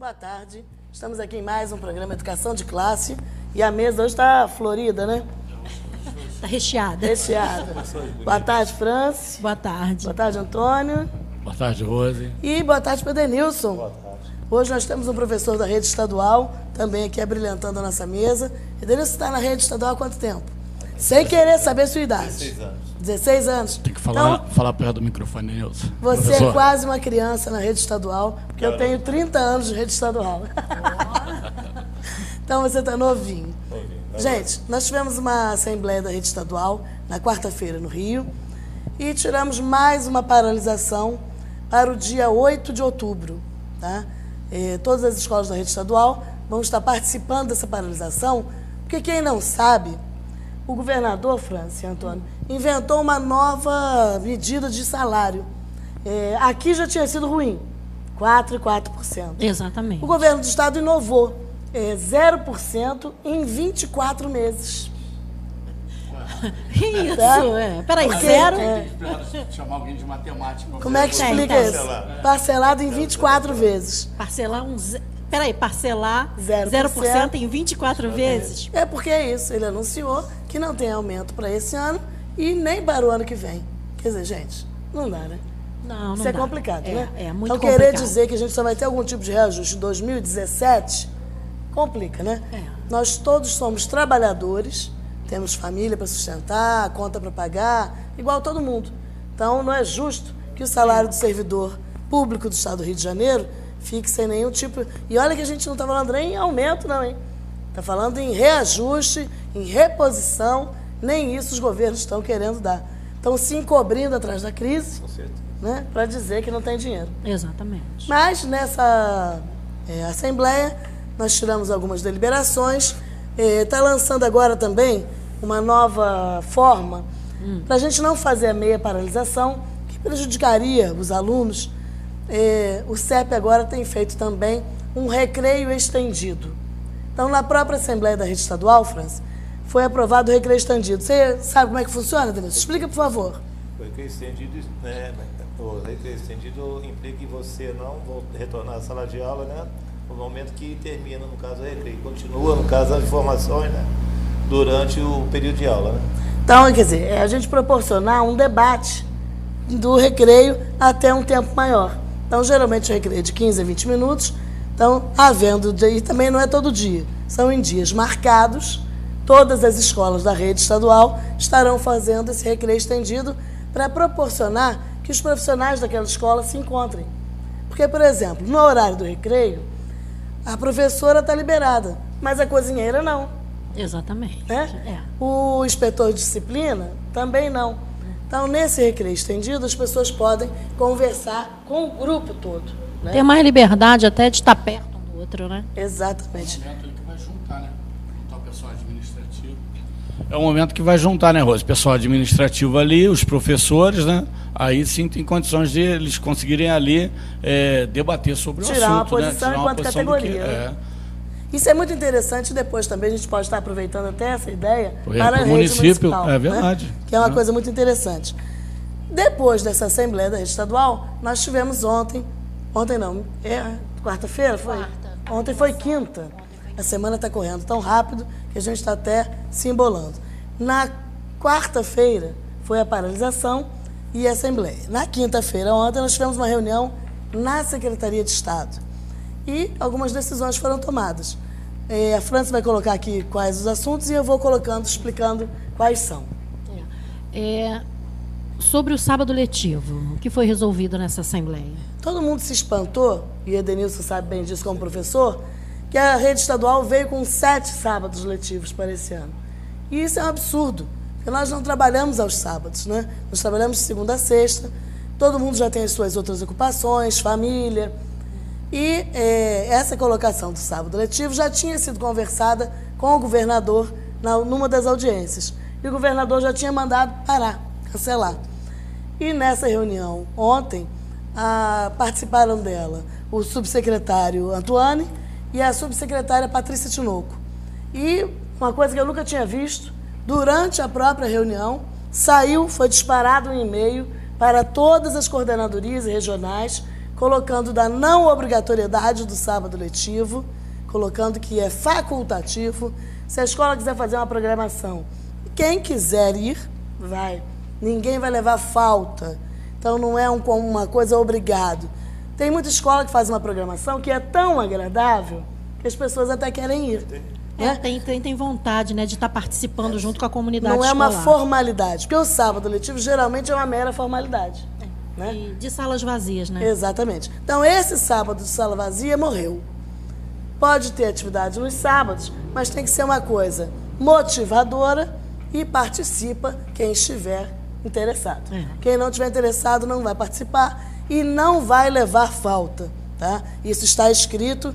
Boa tarde. Estamos aqui em mais um programa Educação de Classe. E a mesa hoje está florida, né? Está recheada. Recheada. Boa tarde, Franci. Boa tarde. Boa tarde, Antônio. Boa tarde, Rose. E boa tarde, Pedro Denilson. Boa tarde. Hoje nós temos um professor da rede estadual, também aqui abrilhantando a nossa mesa. Edenilson está na rede estadual há quanto tempo? Sem querer saber sua idade. 16 anos. 16 anos. Tem que falar perto do microfone, Nilson. Você Professor. é quase uma criança na rede estadual, porque eu tenho 30 anos de rede estadual. Então você está novinho. Gente, nós tivemos uma assembleia da rede estadual na quarta-feira no Rio e tiramos mais uma paralisação para o dia 8 de outubro. Tá? Todas as escolas da rede estadual vão estar participando dessa paralisação, porque quem não sabe, o governador, Franci, Antônio, inventou uma nova medida de salário. Aqui já tinha sido ruim, 4% e 4%. Exatamente. O governo do estado inovou, 0% em 24 meses. Isso, Tá? Peraí, Porque, zero? Chamar alguém de matemática. Como é que explica isso? Parcelado em 24 vezes. Parcelar parcelar 0% 0% em 24 vezes? É porque é isso, ele anunciou que não tem aumento para esse ano e nem para o ano que vem. Quer dizer, gente, não dá, né? Não Isso é dá. complicado, né? É muito então, complicado. querer dizer que a gente só vai ter algum tipo de reajuste em 2017, complica, né? Nós todos somos trabalhadores, temos família para sustentar, conta para pagar, igual todo mundo. Então, não é justo que o salário do servidor público do Estado do Rio de Janeiro fique sem nenhum tipo... E olha que a gente não está falando nem em aumento, não, hein? Está falando em reajuste, em reposição, nem isso os governos estão querendo dar. Estão se encobrindo atrás da crise, né, para dizer que não tem dinheiro. Exatamente. Mas nessa assembleia nós tiramos algumas deliberações. Está lançando agora também uma nova forma para a gente não fazer a meia paralisação, que prejudicaria os alunos. O CEP agora tem feito também um recreio estendido. Então, na própria Assembleia da Rede Estadual, França, foi aprovado o recreio estendido. Você sabe como é que funciona, Denilson? Explica, por favor. O recreio estendido, o recreio estendido implica que você não retornar à sala de aula, né, no momento que termina, no caso, o recreio. Continua, no caso, as informações, né, durante o período de aula, né? Então, quer dizer, a gente proporcionar um debate do recreio até um tempo maior. Então, geralmente, o recreio é de 15 a 20 minutos. Então, e também não é todo dia, são em dias marcados. Todas as escolas da rede estadual estarão fazendo esse recreio estendido para proporcionar que os profissionais daquela escola se encontrem. Porque, por exemplo, no horário do recreio, a professora está liberada, mas a cozinheira não. Exatamente. Né? O inspetor de disciplina também não. Então, nesse recreio estendido, as pessoas podem conversar com o grupo todo. Né? Ter mais liberdade até de estar perto um do outro, né? Exatamente. É o momento que vai juntar, né? Juntar o pessoal administrativo. É o momento que vai juntar, né, Rose? O pessoal administrativo ali, os professores, né? Aí sim tem condições de eles conseguirem ali debater sobre o assunto. Tirar uma posição né? enquanto categoria. Isso é muito interessante. Depois também a gente pode estar aproveitando até essa ideia para a rede município, municipal. é verdade. Né? Que é uma coisa muito interessante. Depois dessa Assembleia da Rede Estadual, nós tivemos ontem não, quarta-feira foi? Ontem foi quinta. A semana está correndo tão rápido que a gente está até se embolando. Na quarta-feira foi a paralisação e a Assembleia. Na quinta-feira, ontem, nós tivemos uma reunião na Secretaria de Estado. E algumas decisões foram tomadas. A França vai colocar aqui quais os assuntos e eu vou colocando, explicando quais são. Sobre o sábado letivo, o que foi resolvido nessa Assembleia? Todo mundo se espantou, e Edenilson sabe bem disso como professor, que a rede estadual veio com 7 sábados letivos para esse ano. E isso é um absurdo, porque nós não trabalhamos aos sábados, né? Nós trabalhamos de segunda a sexta, todo mundo já tem as suas outras ocupações, família. E essa colocação do sábado letivo já tinha sido conversada com o governador numa das audiências. E o governador já tinha mandado parar, cancelar. E nessa reunião, ontem, participaram dela o subsecretário Antoine e a subsecretária Patrícia Tinoco. E uma coisa que eu nunca tinha visto, durante a própria reunião, foi disparado um e-mail para todas as coordenadorias regionais colocando da não obrigatoriedade do sábado letivo, colocando que é facultativo. Se a escola quiser fazer uma programação, quem quiser ir, vai. Ninguém vai levar falta. Então, não é uma coisa obrigado. Tem muita escola que faz uma programação que é tão agradável que as pessoas até querem ir. Né? Tem vontade, né, de estar participando junto com a comunidade Não é escolar. uma formalidade, porque o sábado letivo geralmente é uma mera formalidade. Né? E de salas vazias, né? Exatamente. Então, esse sábado de sala vazia morreu. Pode ter atividade nos sábados, mas tem que ser uma coisa motivadora e participa quem estiver interessado. Quem não estiver interessado não vai participar e não vai levar falta. Tá? Isso está escrito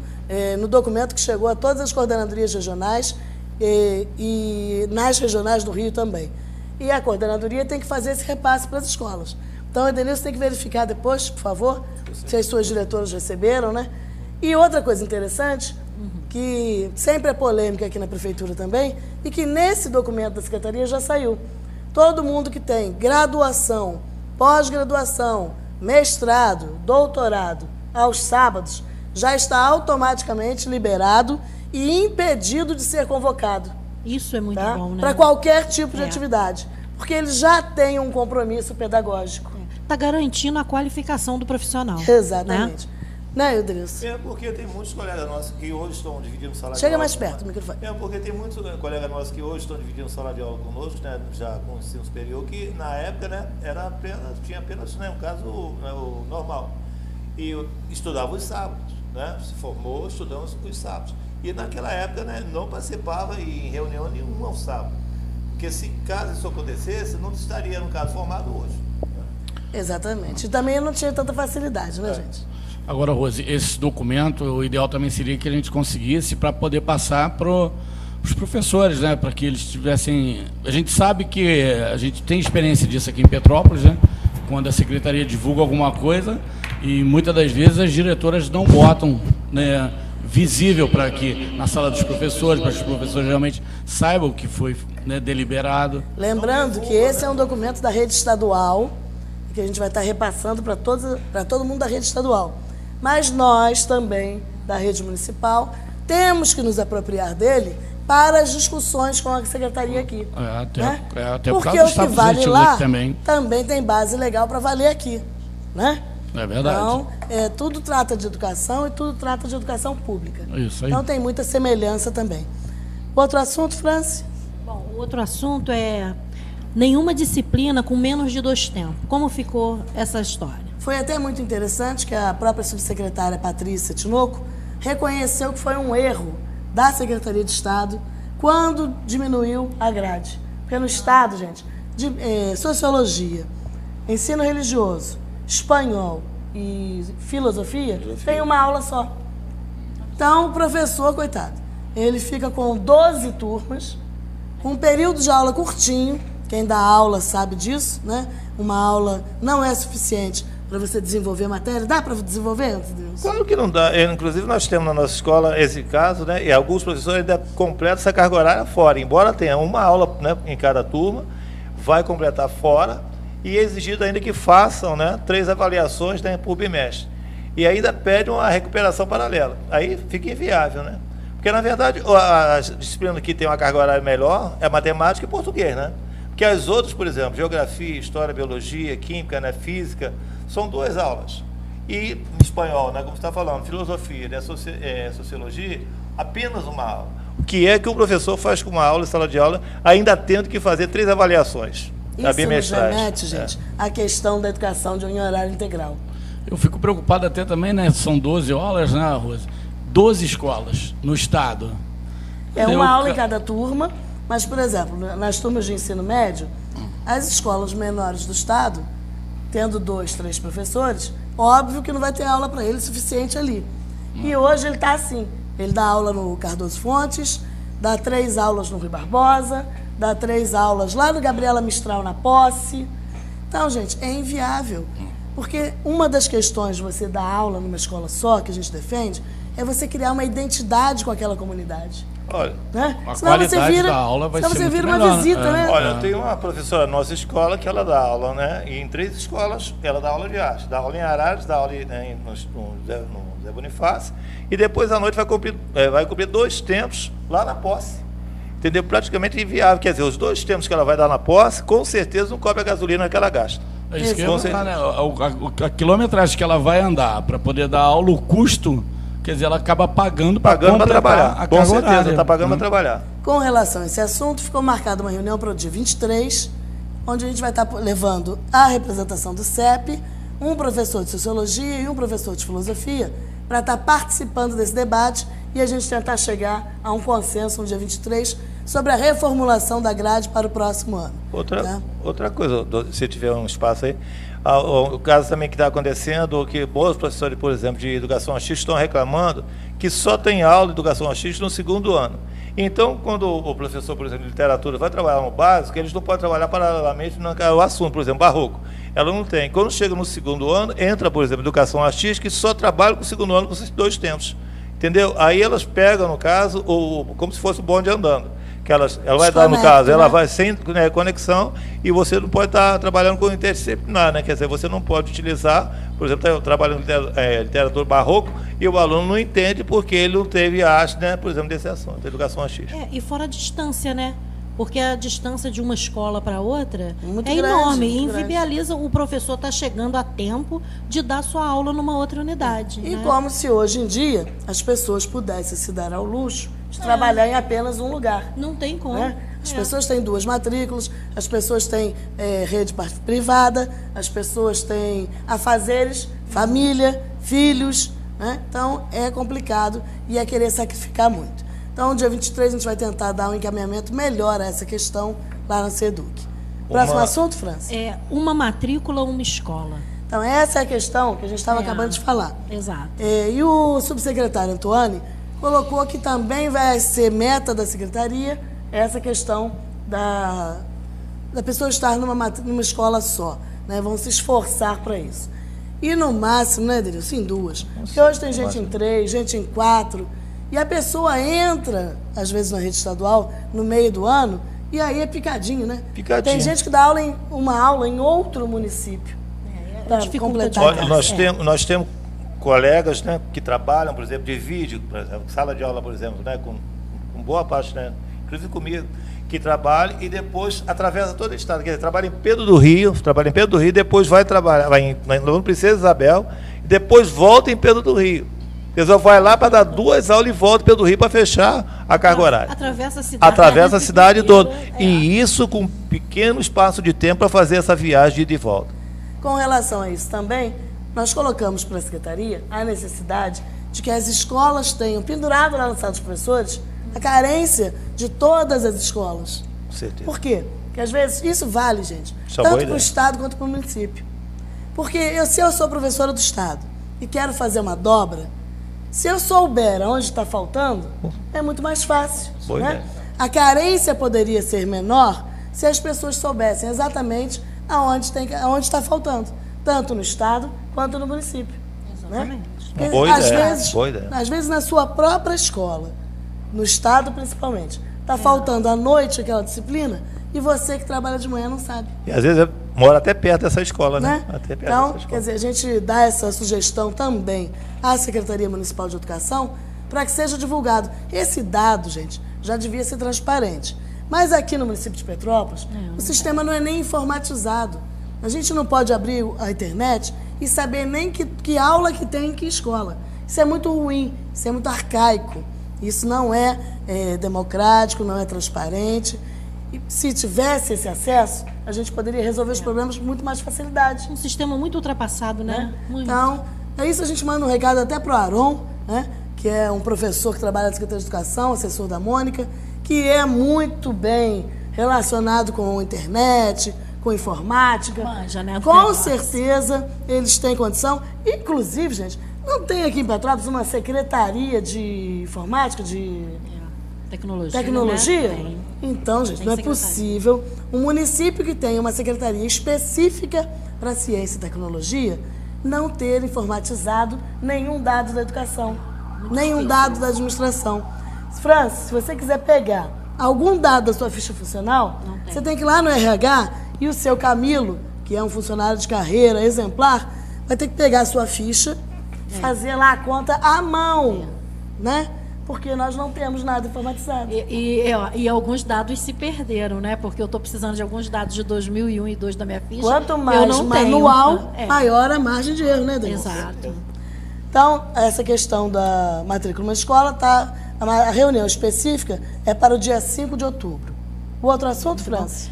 no documento que chegou a todas as coordenadorias regionais e nas regionais do Rio também. E a coordenadoria tem que fazer esse repasse para as escolas. Então, Edenilson, tem que verificar depois, por favor, se as suas diretoras receberam, né? E outra coisa interessante, que sempre é polêmica aqui na prefeitura também, e que nesse documento da secretaria já saiu. Todo mundo que tem graduação, pós-graduação, mestrado, doutorado, aos sábados, já está automaticamente liberado e impedido de ser convocado. Isso é muito bom, né? Para qualquer tipo de atividade. Porque ele já tem um compromisso pedagógico. Está garantindo a qualificação do profissional. Exatamente. Né, Edenilson? É porque tem muitos colegas nossos que hoje estão dividindo sala de aula. Chega mais perto do microfone. É porque tem muitos colegas nossos que hoje estão dividindo sala de aula conosco, né, já com o ensino superior, que na época, né, tinha apenas, né, um caso, né, o normal. E estudava os sábados, né? Se formou estudando os sábados. E naquela época, né, não participava em reunião nenhuma ao sábado. Porque se caso isso acontecesse, não estaria, no caso, formado hoje. Exatamente. E também não tinha tanta facilidade, né, gente? Agora, Rose, esse documento, o ideal também seria que a gente conseguisse para poder passar para os professores, né? Para que eles tivessem... A gente sabe que a gente tem experiência disso aqui em Petrópolis, né? Quando a secretaria divulga alguma coisa e muitas das vezes as diretoras não botam, né, visível para que na sala dos professores, para que os professores realmente saibam o que foi, né, deliberado. Lembrando que esse é um documento da rede estadual, que a gente vai estar repassando para todo mundo da rede estadual. Mas nós também, da rede municipal, temos que nos apropriar dele para as discussões com a secretaria aqui. Até por porque causa o do que vale lá também tem base legal para valer aqui. Né? É verdade. Então, tudo trata de educação e tudo trata de educação pública. Isso aí. Então, tem muita semelhança também. Outro assunto, Franci? Bom, o outro assunto é nenhuma disciplina com menos de 2 tempos. Como ficou essa história? Foi até muito interessante que a própria subsecretária Patrícia Tinoco reconheceu que foi um erro da Secretaria de Estado quando diminuiu a grade. Porque no Estado, gente, sociologia, ensino religioso, espanhol e filosofia, tem uma aula só. Então, o professor, coitado, ele fica com 12 turmas, com um período de aula curtinho. Quem dá aula sabe disso, né? Uma aula não é suficiente para você desenvolver a matéria. Dá para desenvolver, Deus? Claro que não dá. Inclusive, nós temos na nossa escola esse caso, né? E alguns professores ainda completam essa carga horária fora. Embora tenha uma aula, né, em cada turma, vai completar fora e é exigido ainda que façam, né, 3 avaliações, né, por bimestre. E ainda pede uma recuperação paralela. Aí fica inviável, né? Porque, na verdade, a disciplina que tem uma carga horária melhor é matemática e português, né? Porque as outras, por exemplo, geografia, história, biologia, química, né, física, são 2 aulas. E espanhol, né, como você está falando, filosofia, né, sociologia, apenas uma aula. O que é que o professor faz com uma aula em sala de aula, ainda tendo que fazer 3 avaliações? Isso nos remete, gente, à questão da educação de um horário integral. Eu fico preocupado até também, né? São 12 aulas, né, Rose? 12 escolas no estado. É uma aula em cada turma, mas, por exemplo, nas turmas de ensino médio, as escolas menores do estado, tendo 2, 3 professores, óbvio que não vai ter aula para ele suficiente ali. E hoje ele está assim, ele dá aula no Cardoso Fontes, dá 3 aulas no Rui Barbosa, dá 3 aulas lá no Gabriela Mistral na Posse. Então, gente, é inviável. Porque uma das questões de você dar aula numa escola só, que a gente defende, é você criar uma identidade com aquela comunidade. Olha, né? a Senão você qualidade vira, da aula vai senão ser você muito vira uma melhor, né? visita, né? olha, eu tenho uma professora na nossa escola que ela dá aula, né? E em 3 escolas ela dá aula de arte. Dá aula em Araras, dá aula no Zé Bonifácio. E depois à noite vai cumprir 2 tempos lá na posse. Entendeu? Praticamente inviável. Quer dizer, os 2 tempos que ela vai dar na posse, com certeza não cobre a gasolina que ela gasta. É isso que eu ia Com falar, né? A quilometragem que ela vai andar para poder dar aula, o custo, quer dizer, ela acaba pagando para trabalhar. a Com carga certeza, horária. está pagando para trabalhar. Com relação a esse assunto, ficou marcada uma reunião para o dia 23, onde a gente vai estar levando a representação do CEP, um professor de Sociologia e um professor de Filosofia, para estar participando desse debate e a gente tentar chegar a um consenso no dia 23 sobre a reformulação da grade para o próximo ano. Outra coisa, se tiver um espaço aí, o caso também que está acontecendo, que bons professores, por exemplo, de educação artística estão reclamando que só tem aula de educação artística no 2º ano. Então, quando o professor, por exemplo, de literatura vai trabalhar no básico, eles não podem trabalhar paralelamente no assunto, por exemplo, barroco. Ela não tem. Quando chega no 2º ano, entra, por exemplo, educação artística e só trabalha com o 2º ano com esses 2 tempos. Entendeu? Aí elas pegam, no caso, como se fosse o bonde andando. Que ela vai dar, no caso, ela vai sem conexão e você não pode estar trabalhando com interdisciplinar, né? Quer dizer, você não pode utilizar, por exemplo, eu trabalho em literatura barroco e o aluno não entende porque ele não teve arte, né? Por exemplo, desse assunto, educação artística. E fora a distância, né? Porque a distância de uma escola para outra Muito é grande, enorme e muito grande. inviabiliza o professor estar chegando a tempo de dar sua aula numa outra unidade. E né? como se hoje em dia as pessoas pudessem se dar ao luxo de trabalhar em apenas um lugar. Não tem como. Né? As pessoas têm 2 matrículas, as pessoas têm rede privada, as pessoas têm afazeres, família, filhos, né? Então é complicado e é querer sacrificar muito. Então, dia 23, a gente vai tentar dar um encaminhamento melhor a essa questão lá no SEDUC. Próximo assunto, França? Uma matrícula, uma escola. Então, essa é a questão que a gente estava acabando de falar. Exato. E o subsecretário Antônio colocou que também vai ser meta da secretaria essa questão da pessoa estar numa escola só. Né? Vão se esforçar para isso. E no máximo, né, Denilson, em 2. Porque hoje tem gente em 3, gente em 4. E a pessoa entra, às vezes, na rede estadual, no meio do ano, e aí é picadinho, né? Picadinho. Tem gente que dá uma aula em outro município. Para completar. Olha, nós temos colegas, né, que trabalham, por exemplo, de vídeo, por exemplo, sala de aula, por exemplo, né, com boa parte, né, inclusive comigo, que trabalha e depois atravessa todo o estado. Quer dizer, trabalha em Pedro do Rio, depois vai trabalhar, vai no Princesa Isabel, e depois volta em Pedro do Rio. Eles vai lá para dar 2 aulas e volta para Pedro do Rio para fechar a carga horária. Atravessa a cidade toda. E isso com um pequeno espaço de tempo para fazer essa viagem de ida e volta. Com relação a isso também, nós colocamos para a Secretaria a necessidade de que as escolas tenham pendurado lá na sala dos professores a carência de todas as escolas. Com certeza. Por quê? Porque às vezes isso vale, gente, Isso é tanto boa para o ideia. Estado quanto para o município. Porque se eu sou professora do Estado e quero fazer uma dobra, se eu souber onde está faltando, é muito mais fácil. Boa Né? ideia. A carência poderia ser menor se as pessoas soubessem exatamente aonde está faltando, tanto no Estado quanto no município. Né? Porque, Boa ideia, boa ideia. Às vezes, na sua própria escola, no Estado principalmente, está faltando à noite aquela disciplina e você que trabalha de manhã não sabe. E às vezes mora até perto dessa escola, né? Até perto Então, dessa escola. quer dizer, a gente dá essa sugestão também à Secretaria Municipal de Educação para que seja divulgado. Esse dado, gente, já devia ser transparente. Mas aqui no município de Petrópolis, o sistema não é nem informatizado. A gente não pode abrir a internet e saber nem que aula que tem em que escola. Isso é muito ruim, isso é muito arcaico. Isso não é democrático, não é transparente. E se tivesse esse acesso, a gente poderia resolver os problemas com muito mais facilidade. Um sistema muito ultrapassado, né? Muito. Então, é isso, a gente manda um recado até para o Aron, né, que é um professor que trabalha na Secretaria de Educação, assessor da Mônica, que é muito bem relacionado com a internet, com informática. Manja, né, do com negócio. certeza eles têm condição. Inclusive, gente, não tem aqui em Petrópolis uma secretaria de informática, de tecnologia? Né? Tem. Então, gente, Tem não é secretaria. possível um município que tenha uma secretaria específica para ciência e tecnologia não ter informatizado nenhum dado da educação, nenhum dado da administração. Francis, se você quiser pegar algum dado da sua ficha funcional, você tem que ir lá no RH e o seu Camilo, que é um funcionário de carreira exemplar, vai ter que pegar a sua ficha, fazer lá a conta à mão, né? Porque nós não temos nada informatizado. E alguns dados se perderam, né? Porque eu estou precisando de alguns dados de 2001 e 2002 da minha ficha. Quanto mais eu não manual, tenho. maior a margem de erro, né, Denise? Exato. Então, essa questão da matrícula na escola, a reunião específica é para o dia 5 de outubro. O outro assunto, Francis?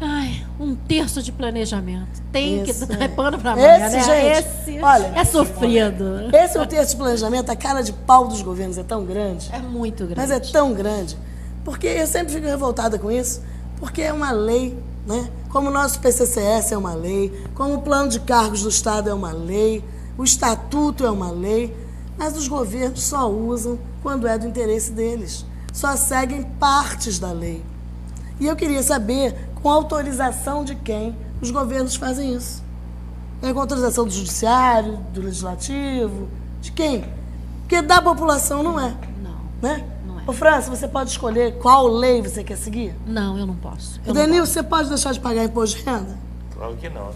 Ai, 1/3 de planejamento. Tem Isso, que dar pano para amanhã, né? gente, Esse olha, é sofrido. Esse 1/3 de planejamento, a cara de pau dos governos é tão grande. É muito grande. Mas é tão grande. Porque eu sempre fico revoltada com isso, porque é uma lei, né? Como o nosso PCCS é uma lei, como o plano de cargos do Estado é uma lei, o estatuto é uma lei, mas os governos só usam quando é do interesse deles. Só seguem partes da lei. E eu queria saber com autorização de quem os governos fazem isso. É com autorização do judiciário, do legislativo, de quem? Porque da população não é. Não, Né? não é. Ô, França, você pode escolher qual lei você quer seguir? Não, eu não posso. Denilson, você pode deixar de pagar imposto de renda? Claro que não.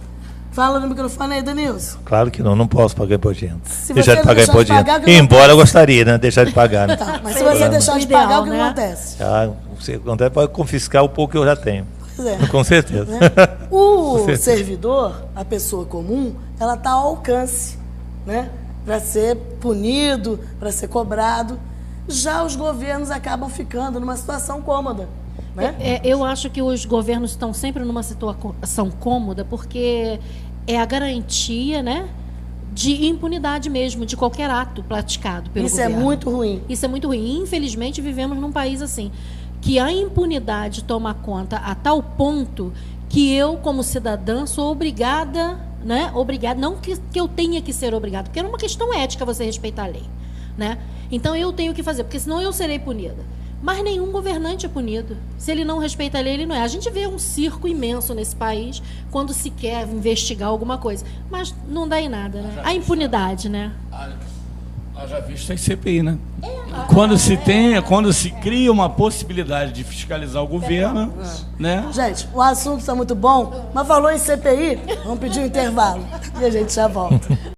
Fala no microfone aí, Denilson. Claro que não, não posso pagar imposto de renda. Se Deixar você de não pagar deixar imposto de de renda. pagar, o que acontece? Embora eu gostaria, né? Deixar de pagar. Né? Tá, mas se você deixar de Ideal, pagar, o que né? acontece? Ah, você acontece, pode confiscar o pouco que eu já tenho. Pois é. Com certeza. O certeza. servidor, a pessoa comum, ela está ao alcance, né? Para ser punido, para ser cobrado. Já os governos acabam ficando numa situação cômoda, né? Eu acho que os governos estão sempre numa situação cômoda porque é a garantia, né, de impunidade mesmo, de qualquer ato praticado pelo Isso governo. é muito ruim. Isso é muito ruim. Infelizmente, vivemos num país assim, que a impunidade toma conta a tal ponto que eu, como cidadã, sou obrigada, né? Obrigada, não que eu tenha que ser obrigada, porque é uma questão ética você respeitar a lei, né? Então eu tenho que fazer, porque senão eu serei punida. Mas nenhum governante é punido. Se ele não respeita a lei, ele não é. A gente vê um circo imenso nesse país quando se quer investigar alguma coisa. Mas não dá em nada, né? A impunidade, né? Haja vista em CPI, né? Quando se cria uma possibilidade de fiscalizar o governo, né? Gente, o assunto está muito bom, mas falou em CPI, vamos pedir um intervalo e a gente já volta.